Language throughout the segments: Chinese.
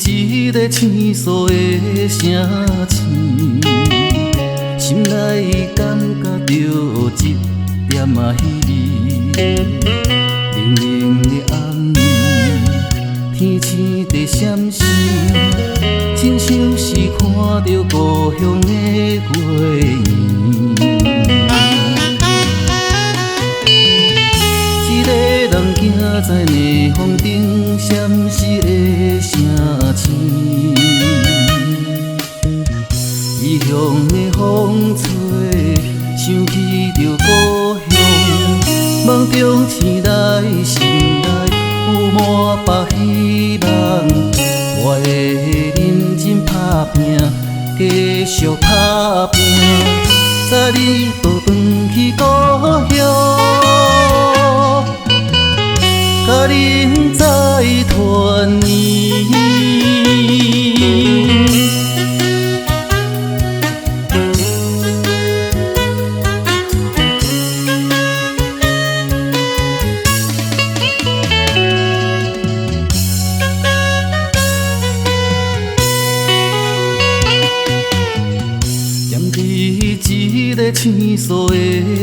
一个倾诉的声簌，心内感觉着一点稀微。冷冷的暗暝，天星在闪烁，亲像是看着故乡的月圆。一个人行在逆风顶，闪烁的声簌。异乡的风吹，想起着故乡，梦中醒来，心内有满腹希望。我会认真打拼，继续打拼，载你倒返去故乡。甲恁再团圆。踮伫一个倾诉的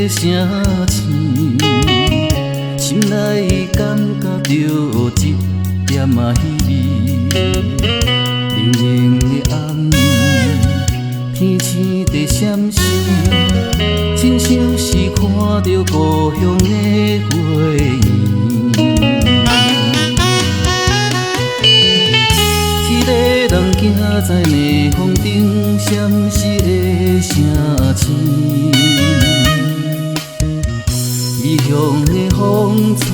声簌，心内感觉着一点稀微。冷冷的暗暝，天星在闪烁，亲像是看着故乡的月圆。一个人行在逆风顶，闪烁的声簌。异乡的风吹，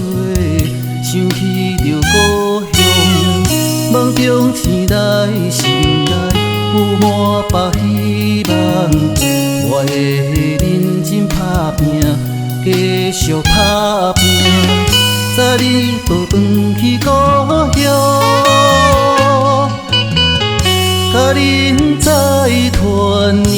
想起着故乡，梦中醒来，心内有满腹希望。我会认真打拼，继续打拼，载你倒返去故乡，甲恁再团圆。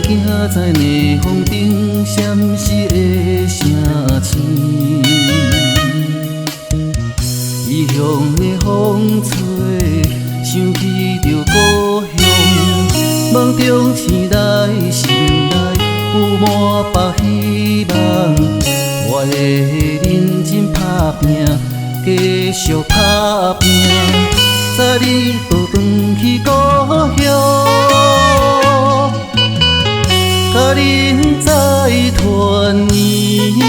行在逆风顶，闪烁的声簌。异乡的风吹，想起着故乡，梦中醒来，心内有满腹希望。我会认真打拼，继续打拼，载你倒返去故乡。甲恁再团圆。